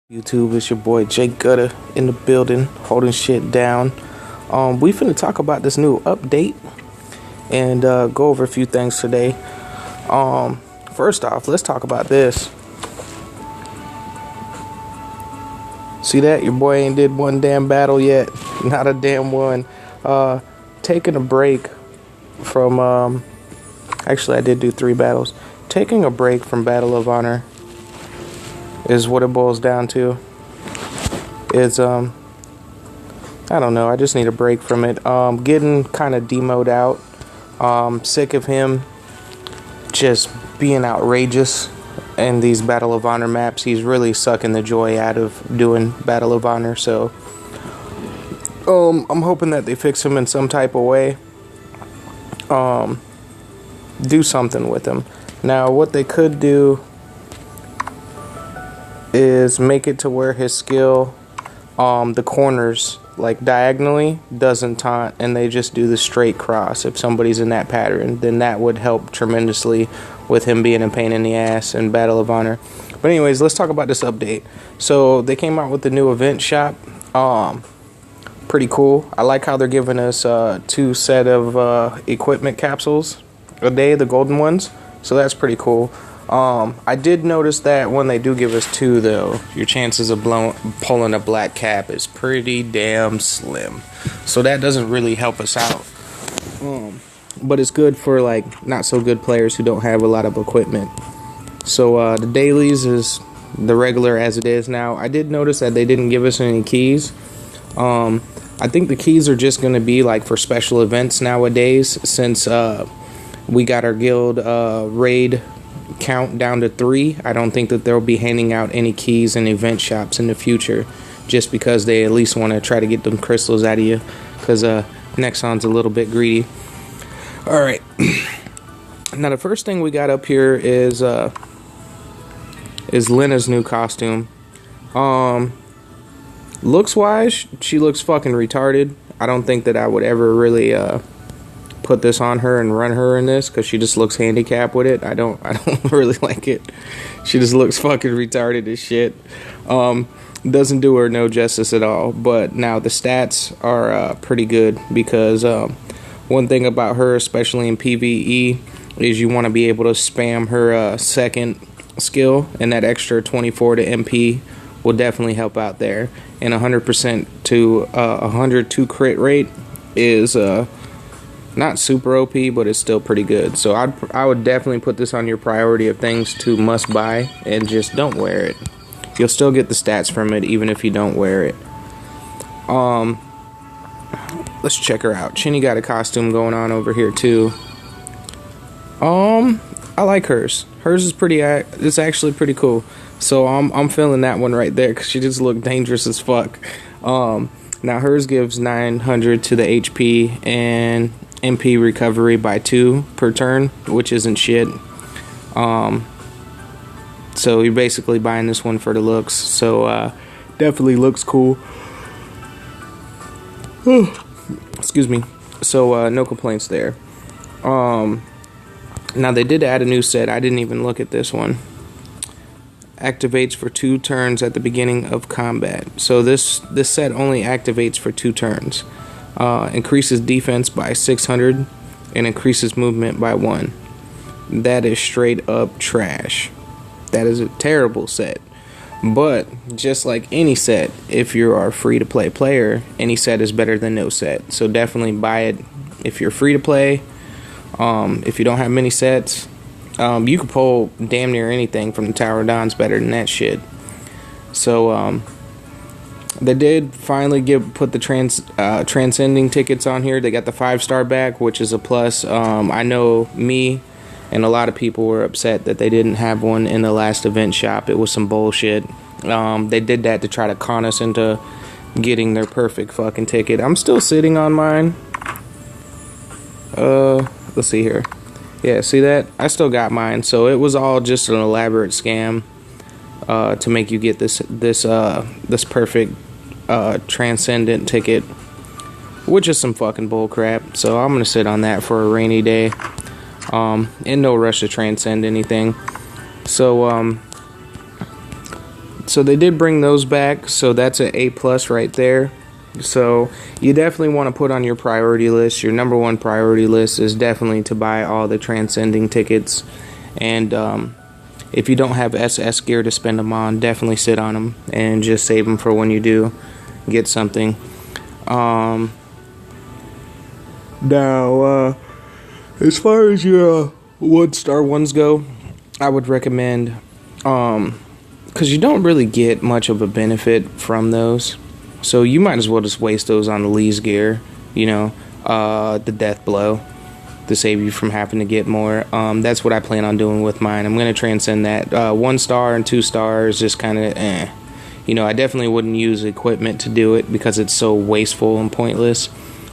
YouTube, it's your boy Jake Gutter in the building, holding shit down. We finna talk about this new update and go over a few things today. First off, let's talk about this. See that? Your boy ain't did one damn battle yet. Not a damn one. Taking a break from, actually I did do 3 battles. Taking a break from Battle of Honor is what it boils down to. It's I don't know, I just need a break from it. Getting kind of demoed out. Sick of him just being outrageous in these Battle of Honor maps. He's really sucking the joy out of doing Battle of Honor, so I'm hoping that they fix him in some type of way. Do something with him. Now what they could do is make it to where his skill, the corners, like diagonally, doesn't taunt, and they just do the straight cross. If somebody's in that pattern, then that would help tremendously with him being a pain in the ass in Battle of Honor. But anyways, let's talk about this update. So they came out with the new event shop. Pretty cool. I like how they're giving us 2 set of equipment capsules a day, the golden ones. So that's pretty cool. I did notice that when they do give us 2, though, your chances of pulling a black cap is pretty damn slim. So that doesn't really help us out. But it's good for, like, not so good players who don't have a lot of equipment. So the dailies is the regular as it is now. I did notice that they didn't give us any keys. I think the keys are just going to be, like, for special events nowadays, since we got our guild raid count down to 3. I don't think that they'll be handing out any keys in event shops in the future, just because they at least want to try to get them crystals out of you, because Nexon's a little bit greedy. Alright, now the first thing we got up here is Lena's new costume. Looks wise, she looks fucking retarded. I don't think that I would ever really put this on her and run her in this, because she just looks handicapped with it. I don't really like it. She just looks fucking retarded as shit. Doesn't do her no justice at all. But now the stats are pretty good, because one thing about her, especially in PvE, is you want to be able to spam her second skill, and that extra 24 to MP will definitely help out there. And 100% to 102 crit rate is not super OP, but it's still pretty good. So I would definitely put this on your priority of things to must buy, and just don't wear it. You'll still get the stats from it even if you don't wear it. Let's check her out. Chinny got a costume going on over here too. I like hers. Hers is it's actually pretty cool. So I'm feeling that one right there, because she just looked dangerous as fuck. Now hers gives 900 to the HP and MP recovery by 2 per turn, which isn't shit. So you're basically buying this one for the looks. So definitely looks cool. Excuse me. So no complaints there. Now they did add a new set. I didn't even look at this one. Activates for 2 turns at the beginning of combat. So this set only activates for 2 turns. Increases defense by 600 and increases movement by 1. That is straight up trash. That is a terrible set. But just like any set, if you are a free to play player, any set is better than no set. So definitely buy it if you're free to play. If you don't have many sets, you can pull damn near anything from the Tower of Dawn's better than that shit. So they did finally put the transcending tickets on here. They got the 5-star back, which is a plus. I know me and a lot of people were upset that they didn't have one in the last event shop. It was some bullshit. They did that to try to con us into getting their perfect fucking ticket. I'm still sitting on mine. Let's see here. Yeah, see that? I still got mine. So it was all just an elaborate scam to make you get this perfect transcendent ticket, which is some fucking bull crap. So I'm gonna sit on that for a rainy day. In no rush to transcend anything. So So they did bring those back, so that's an A plus right there. So you definitely want to put on your priority list. Your number one priority list is definitely to buy all the Transcending tickets. And if you don't have SS gear to spend them on, definitely sit on them and just save them for when you do get something. Now, as far as your 1-star ones go, I would recommend, because you don't really get much of a benefit from those. So you might as well just waste those on the Lee's gear, the Death Blow, to save you from having to get more. That's what I plan on doing with mine. I'm going to transcend that. 1-star and 2-star is just kind of I definitely wouldn't use equipment to do it because it's so wasteful and pointless.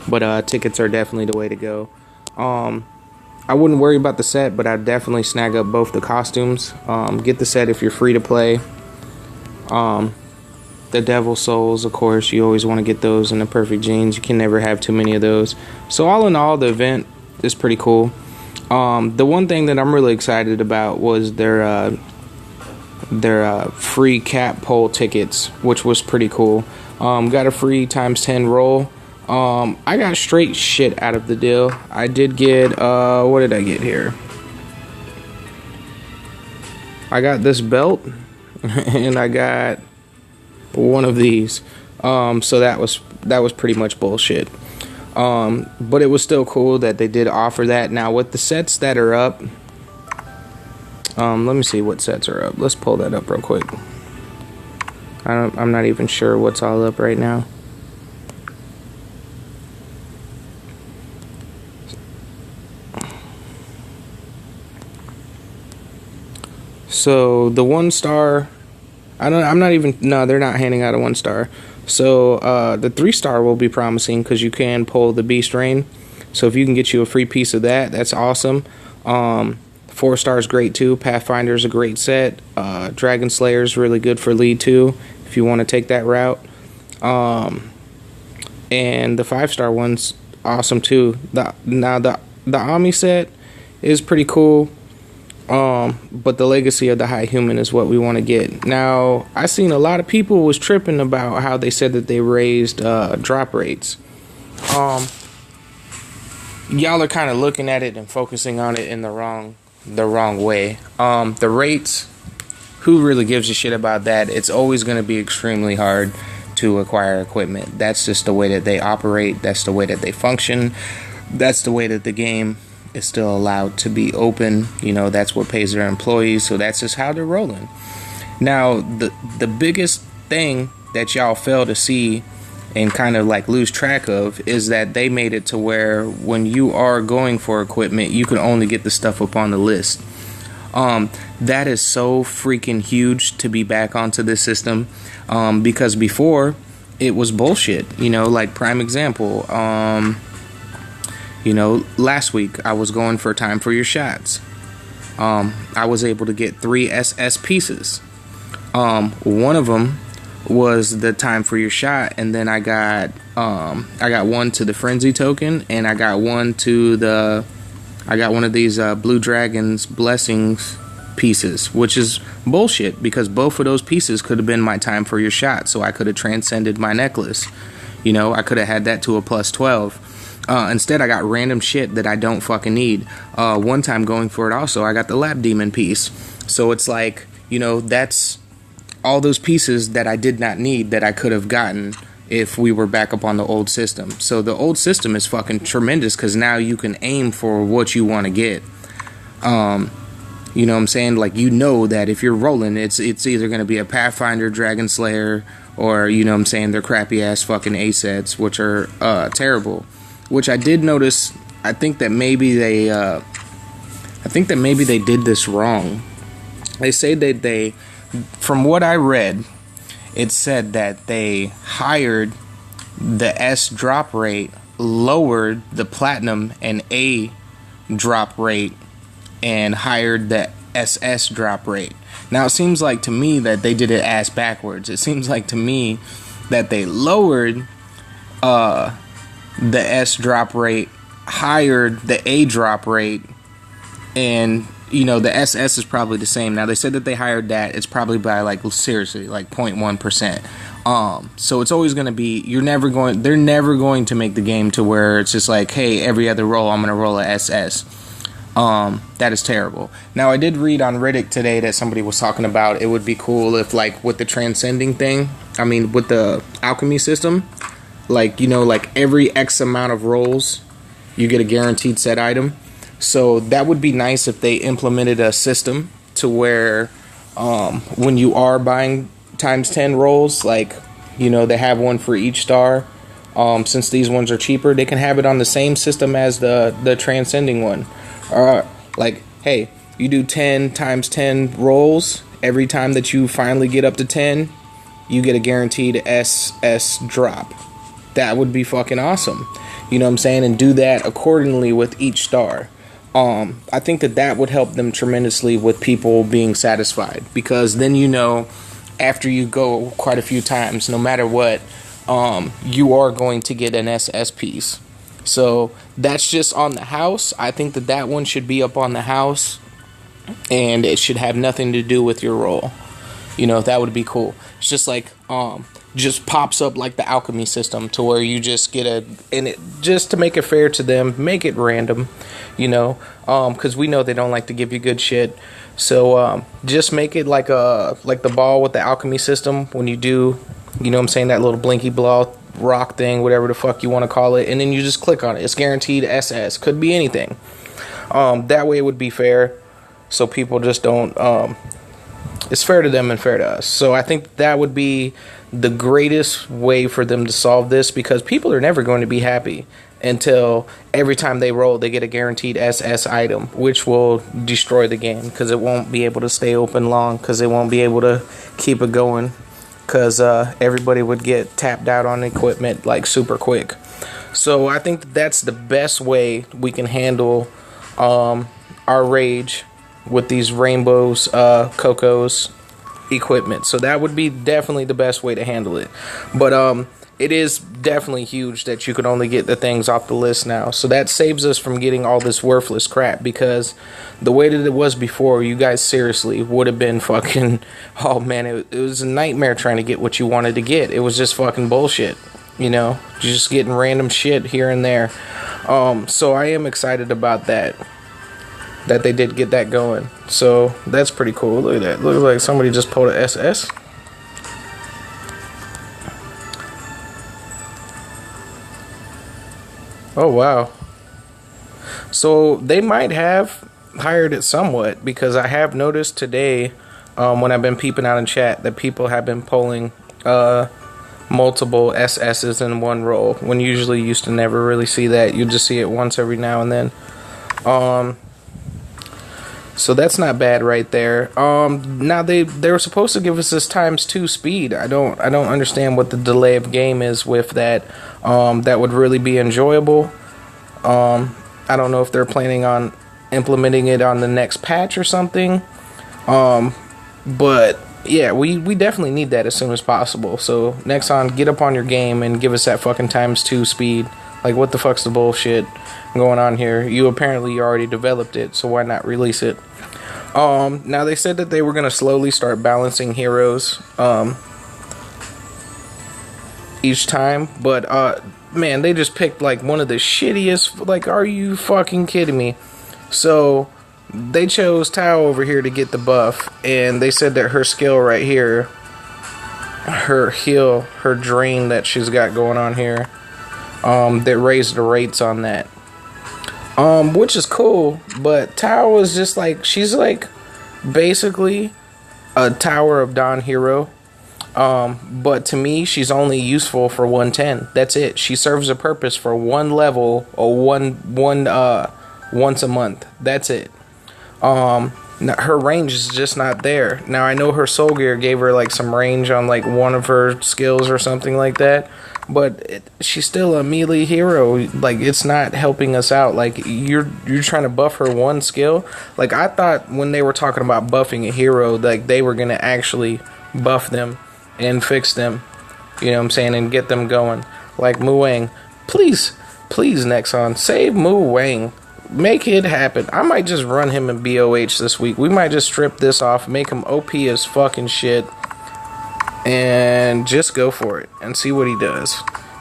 But tickets are definitely the way to go. I wouldn't worry about the set, but I'd definitely snag up both the costumes. Get the set if you're free to play. The Devil Souls, of course, you always want to get those in the Perfect Jeans. You can never have too many of those. So all in all, the event is pretty cool. The one thing that I'm really excited about was their free cap pole tickets, which was pretty cool. Got a free ×10 roll. I got straight shit out of the deal. I did get, what did I get here? I got this belt, and I got one of these. So that was pretty much bullshit. But it was still cool that they did offer that. Now with the sets that are up, let me see what sets are up. Let's pull that up real quick. I'm not even sure what's all up right now. So the 1-star, they're not handing out a 1-star. So the 3-star will be promising because you can pull the Beast Rain. So if you can get you a free piece of that, that's awesome. 4-star is great too. Pathfinder is a great set. Dragon Slayer is really good for lead too, if you want to take that route. And the 5-star one's awesome too. The Ami set is pretty cool. But the Legacy of the High Human is what we want to get. Now, I seen a lot of people was tripping about how they said that they raised drop rates. Y'all are kind of looking at it and focusing on it in the wrong way. The rates, who really gives a shit about that? It's always going to be extremely hard to acquire equipment. That's just the way that they operate. That's the way that they function. That's the way that the game is still allowed to be open. That's what pays their employees, so that's just how they're rolling. Now, the biggest thing that y'all fail to see and kind of like lose track of is that they made it to where when you are going for equipment, you can only get the stuff up on the list. That is so freaking huge to be back onto this system, because before it was bullshit. Like prime example, last week I was going for Time for Your Shots. I was able to get 3 SS pieces. One of them was the Time for Your Shot, and then I got one to the Frenzy token, and I got one of these Blue Dragon's Blessings pieces, which is bullshit because both of those pieces could have been my Time for Your Shot, so I could have transcended my necklace. I could have had that to a +12. Instead, I got random shit that I don't fucking need. One time going for it also, I got the Lab Demon piece. So it's like, that's all those pieces that I did not need that I could have gotten if we were back up on the old system. So the old system is fucking tremendous because now you can aim for what you want to get. You know what I'm saying? Like, that if you're rolling, it's either going to be a Pathfinder, Dragon Slayer, or, they're crappy ass fucking A sets, which are terrible. Which I did notice. I think that maybe they did this wrong. They say that from what I read, it said that they hired the S drop rate, lowered the Platinum and A drop rate, and hired the SS drop rate. Now it seems like to me that they did it ass backwards. It seems like to me that they lowered the S drop rate, hired the A drop rate, and you know, the SS is probably the same. Now they said that they hired that. It's probably by like seriously like 0.1%. So it's always going to be, they're never going to make the game to where it's just like, hey, every other roll I'm going to roll a SS. That is terrible. Now I did read on Reddit today that somebody was talking about it would be cool if, like, with the transcending thing, I mean with the alchemy system, like, you know, like every X amount of rolls you get a guaranteed set item. So that would be nice if they implemented a system to where when you are buying times 10 rolls, like, you know, they have one for each star. Since these ones are cheaper, they can have it on the same system as the transcending one. Like, hey, you do 10 times 10 rolls. Every time that you finally get up to 10, you get a guaranteed SS drop. That would be fucking awesome. You know what I'm saying? And do that accordingly with each star. I think that would help them tremendously with people being satisfied, because then, you know, after you go quite a few times, no matter what, you are going to get an SS piece. So that's just on the house. I think that one should be up on the house, and it should have nothing to do with your roll. You know, that would be cool. It's just like just pops up like the alchemy system, to where you just get and it, just to make it fair to them, make it random, you know, because we know they don't like to give you good shit. So just make it like the ball with the alchemy system when you do, you know what I'm saying, that little blinky blow rock thing, whatever the fuck you want to call it, and then you just click on it. It's guaranteed SS. Could be anything. That way it would be fair, so people just don't it's fair to them and fair to us. So I think that would be the greatest way for them to solve this, because people are never going to be happy until every time they roll they get a guaranteed SS item, which will destroy the game, because it won't be able to stay open long, because they won't be able to keep it going, because everybody would get tapped out on equipment like super quick. So I think that's the best way we can handle our rage with these rainbows, Cocos equipment. So that would be definitely the best way to handle it. But it is definitely huge that you could only get the things off the list now. So that saves us from getting all this worthless crap, because the way that it was before, you guys seriously would have been fucking, oh man, it was a nightmare trying to get what you wanted to get. It was just fucking bullshit, you know, just getting random shit here and there. So I am excited about that they did get that going. So that's pretty cool. Look at that. Looks like somebody just pulled an SS. Oh wow. So they might have hired it somewhat, because I have noticed today, when I've been peeping out in chat, that people have been pulling multiple SS's in one roll, when usually you used to never really see that. You just see it once every now and then. So that's not bad right there. Now they were supposed to give us this ×2 speed. I don't understand what the delay of game is with that. That would really be enjoyable. I don't know if they're planning on implementing it on the next patch or something. But yeah, we definitely need that as soon as possible. So Nexon, get up on your game and give us that fucking ×2 speed. Like, what the fuck's the bullshit going on here? You apparently already developed it, so why not release it? Now they said that they were gonna slowly start balancing heroes each time, but man, they just picked like one of the shittiest. Like, are you fucking kidding me? So they chose Tao over here to get the buff, and they said that her skill right here, her heal, her drain that she's got going on here, that raised the rates on that, which is cool. But Tao is just like, she's like basically a Tower of Dawn hero, but to me she's only useful for 110. That's it. She serves a purpose for one level, or once a month. That's it. Her range is just not there. Now I know her soul gear gave her like some range on like one of her skills or something like that, but she's still a melee hero. Like, it's not helping us out. Like, you're trying to buff her one skill. Like, I thought when they were talking about buffing a hero, like they were gonna actually buff them and fix them, you know what I'm saying, and get them going. Like Mu Wang, please Nexon, save Mu Wang. Make it happen. I might just run him in BOH this week. We might just strip this off, make him OP as fucking shit, and just go for it and see what he does.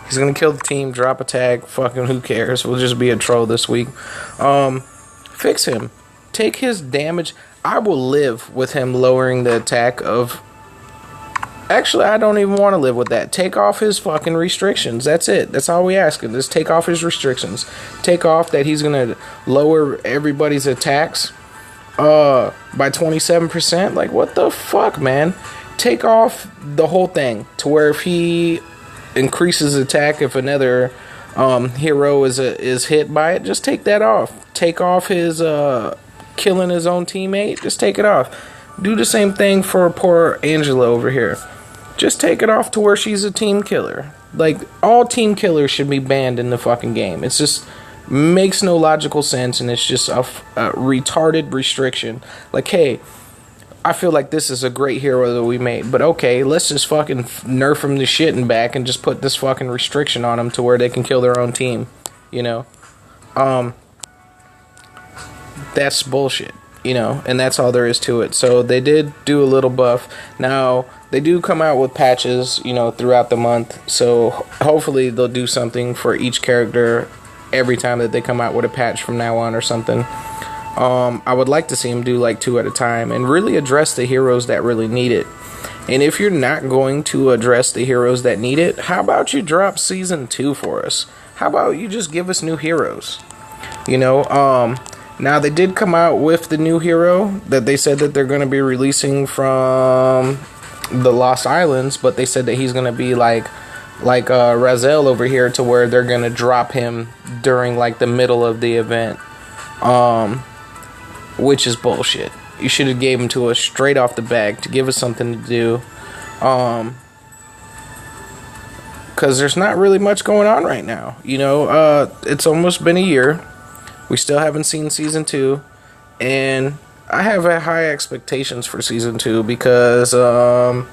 He's gonna kill the team, drop a tag, fucking who cares? We'll just be a troll this week. Fix him. Take his damage. I will live with him lowering the attack of... Actually, I don't even want to live with that. Take off his fucking restrictions. That's it. That's all we ask him. Just take off his restrictions. Take off that he's going to lower everybody's attacks by 27%. Like, what the fuck, man? Take off the whole thing to where if he increases attack, if another hero is hit by it, just take that off. Take off his killing his own teammate. Just take it off. Do the same thing for poor Angela over here. Just take it off to where she's a team killer. Like, all team killers should be banned in the fucking game. It's just makes no logical sense, and it's just a retarded restriction. Like, hey, I feel like this is a great hero that we made, but okay, let's just fucking nerf him to shit and back and just put this fucking restriction on them to where they can kill their own team. You know? That's bullshit. You know, and that's all there is to it. So they did do a little buff. Now, they do come out with patches, you know, throughout the month. So hopefully they'll do something for each character every time that they come out with a patch from now on or something. I would like to see them do like 2 at a time and really address the heroes that really need it. And if you're not going to address the heroes that need it, how about you drop Season 2 for us? How about you just give us new heroes? You know, now, they did come out with the new hero that they said that they're going to be releasing from the Lost Islands, but they said that he's going to be like Razel over here, to where they're going to drop him during like the middle of the event, which is bullshit. You should have gave him to us straight off the bag to give us something to do, because there's not really much going on right now. You know, it's almost been a year. We still haven't seen Season 2, and I have high expectations for Season 2 because I'm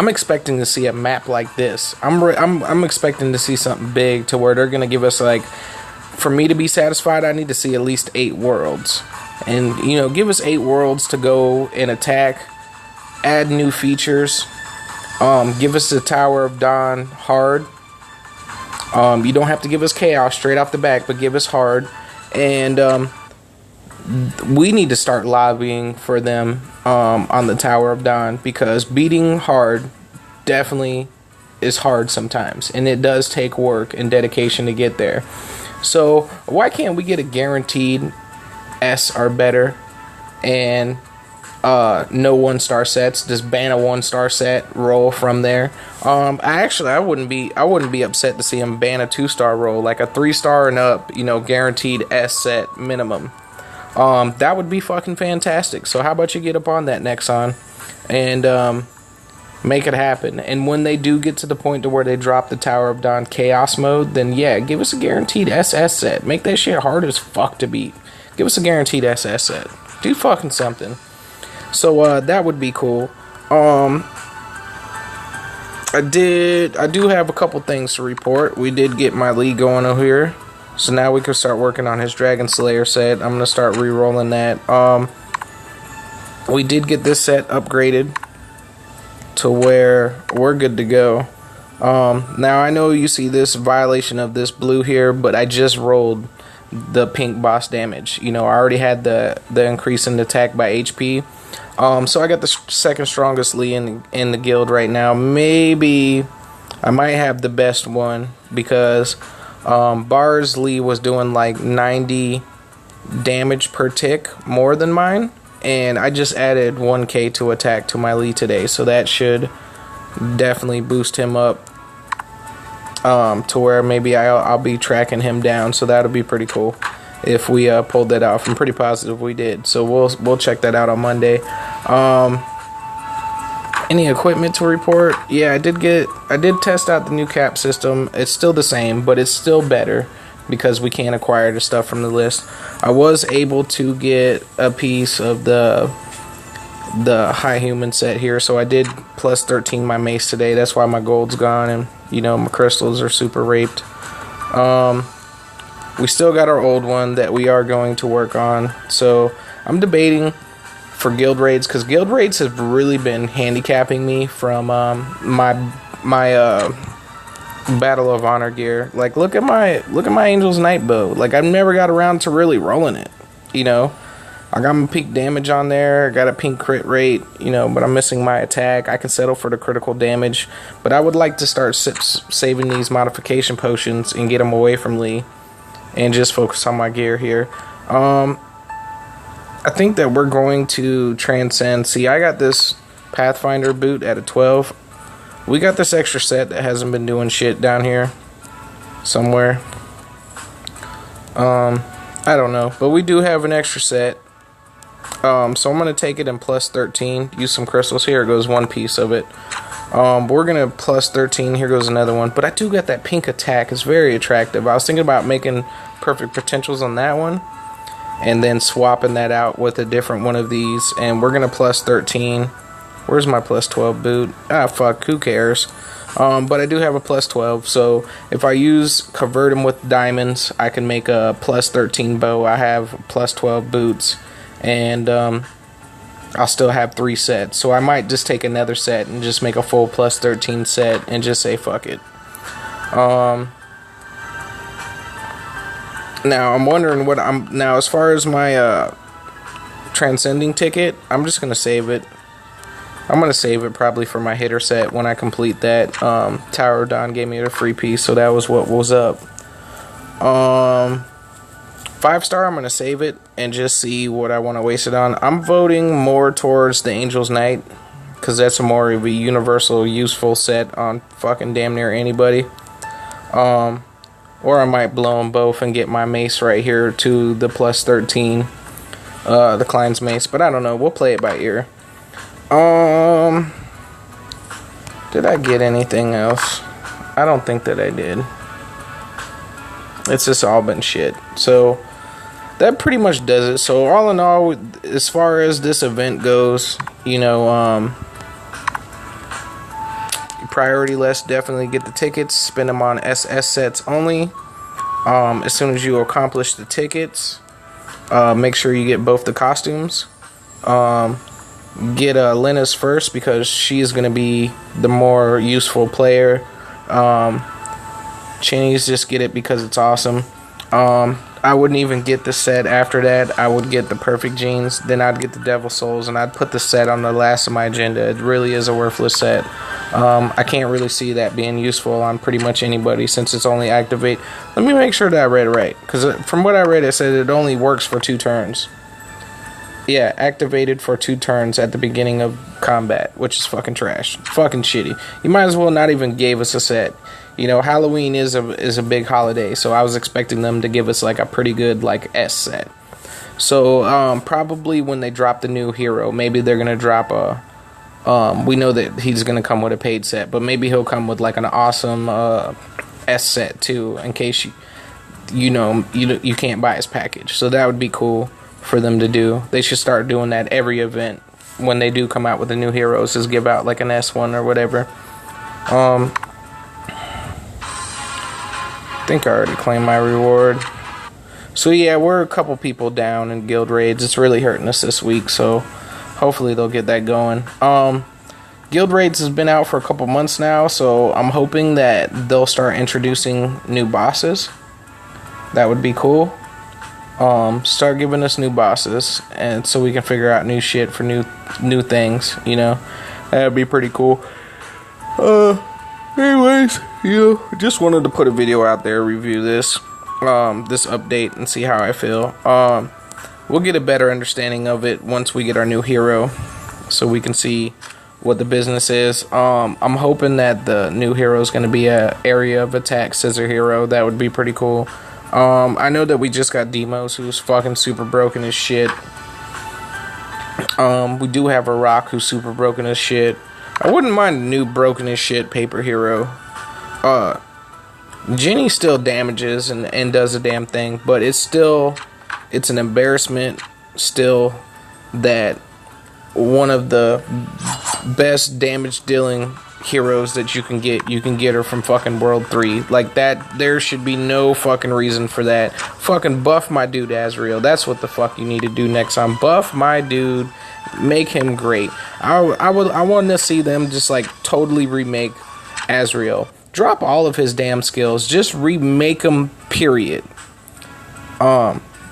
expecting to see a map like this. I'm expecting to see something big to where they're going to give us, like, for me to be satisfied, I need to see at least 8 worlds. And, you know, give us 8 worlds to go and attack, add new features, give us the Tower of Dawn hard. You don't have to give us chaos straight off the back, but give us hard. And we need to start lobbying for them on the Tower of Dawn, because beating hard definitely is hard sometimes, and it does take work and dedication to get there. So why can't we get a guaranteed S or better and no 1-star sets? Just ban a 1-star set, roll from there. I wouldn't be upset to see him ban a 2-star roll, like a 3-star and up, you know, guaranteed S set minimum. That would be fucking fantastic. So how about you get up on that, Nexon, and make it happen. And when they do get to the point to where they drop the Tower of Dawn Chaos mode, then yeah, give us a guaranteed SS set. Make that shit hard as fuck to beat. Give us a guaranteed SS set. Do fucking something. So that would be cool. I do have a couple things to report. We did get my league going over here, so now we can start working on his Dragon Slayer set. I'm gonna start re-rolling that. We did get this set upgraded to where we're good to go. Now I know you see this violation of this blue here, but I just rolled the pink boss damage. You know, I already had the increase in attack by HP. So I got the second strongest Lee in the guild right now. Maybe I might have the best one, because Bar's Lee was doing like 90 damage per tick more than mine, and I just added 1k to attack to my Lee today, so that should definitely boost him up to where maybe I'll be tracking him down. So that'll be pretty cool if we pulled that off. I'm pretty positive we did, so we'll check that out on Monday. Any equipment to report? Yeah, I did test out the new cap system. It's still the same, but it's still better because we can't acquire the stuff from the list. I was able to get a piece of the high human set here, so I did plus 13 my mace today. That's why my gold's gone, and you know, my crystals are super raped. We still got our old one that we are going to work on. So I'm debating for guild raids, because guild raids have really been handicapping me from my Battle of Honor gear. Like, look at my Angel's Night bow. Like, I've never got around to really rolling it, you know. I got my peak damage on there, I got a pink crit rate, you know, but I'm missing my attack. I can settle for the critical damage, but I would like to start saving these modification potions and get them away from Lee and just focus on my gear here. I think that we're going to transcend. See, I got this Pathfinder boot at a 12. We got this extra set that hasn't been doing shit down here somewhere. I don't know, but we do have an extra set. So I'm going to take it in plus 13. Use some crystals. Here goes one piece of it. We're going to plus 13. Here goes another one. But I do got that pink attack. It's very attractive. I was thinking about making perfect potentials on that one, and then swapping that out with a different one of these. And we're going to plus 13. Where's my plus 12 boot? Ah, fuck. Who cares? But I do have a plus 12. So if I convert them with diamonds, I can make a plus 13 bow. I have plus 12 boots. And I'll still have 3 sets. So I might just take another set and just make a full plus 13 set and just say fuck it. Now I'm wondering what now as far as my transcending ticket, I'm just gonna save it. I'm gonna save it probably for my hitter set when I complete that. Tower of Dawn gave me a free piece, so that was what was up. 5-star, I'm gonna save it and just see what I want to waste it on. I'm voting more towards the Angel's Night, because that's a more of a universal useful set on fucking damn near anybody. Or I might blow them both and get my mace right here to the plus 13, the Klein's mace. But I don't know. We'll play it by ear. Did I get anything else? I don't think that I did. It's just all been shit. So that pretty much does it. So all in all, as far as this event goes, you know, priority list, definitely get the tickets, spend them on SS sets only. As soon as you accomplish the tickets, make sure you get both the costumes. Get Lena's first, because she is going to be the more useful player. Chinny's just get it because it's awesome. I wouldn't even get the set after that. I would get the perfect jeans, then I'd get the devil souls, and I'd put the set on the last of my agenda. It really is a worthless set. I can't really see that being useful on pretty much anybody, since it's only activate. Let me make sure that I read it right, because from what I read, it said it only works for 2 turns. Yeah, activated for 2 turns at the beginning of combat, which is fucking trash. Fucking shitty. You might as well not even gave us a set. You know, Halloween is a big holiday, so I was expecting them to give us like a pretty good like S set. So probably when they drop the new hero, maybe they're gonna drop a. We know that he's gonna come with a paid set, but maybe he'll come with like an awesome S set too, in case you can't buy his package. So that would be cool for them to do. They should start doing that every event when they do come out with the new heroes, is give out like an S1 or whatever. I think I already claimed my reward. So yeah, we're a couple people down in guild raids. It's really hurting us this week, so hopefully they'll get that going. Guild raids has been out for a couple months now, so I'm hoping that they'll start introducing new bosses. That would be cool. Start giving us new bosses, and so we can figure out new shit for new things, you know. That'd be pretty cool. Anyways, just wanted to put a video out there, review this update, and see how I feel. We'll get a better understanding of it once we get our new hero, so we can see what the business is. I'm hoping that the new hero is going to be a area of attack scissor hero. That would be pretty cool. I know that we just got Demos, who's fucking super broken as shit. We do have a Rock, who's super broken as shit. I wouldn't mind a new broken as shit paper hero. Jenny still damages and does a damn thing, but it's an embarrassment still that one of the best damage dealing heroes that you can get her from fucking World 3. Like that, there should be no fucking reason for that. Fucking buff my dude Azrael. That's what the fuck you need to do next time. Buff my dude, make him great. I want to see them just like totally remake Azrael. Drop all of his damn skills. Just remake him, period.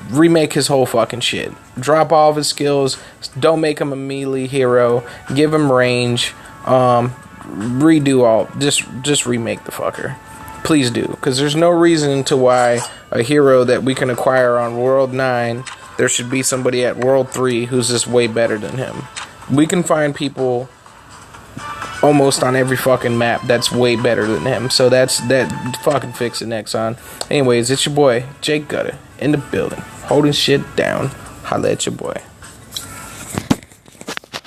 Remake his whole fucking shit. Drop all of his skills. Don't make him a melee hero. Give him range. Redo all. Just remake the fucker. Please do. Because there's no reason to why a hero that we can acquire on World 9, there should be somebody at World 3 who's just way better than him. We can find people almost on every fucking map that's way better than him. So that fucking fix it, Nexon. Anyways, it's your boy Jake Gutter in the building, holding shit down. Holla at your boy.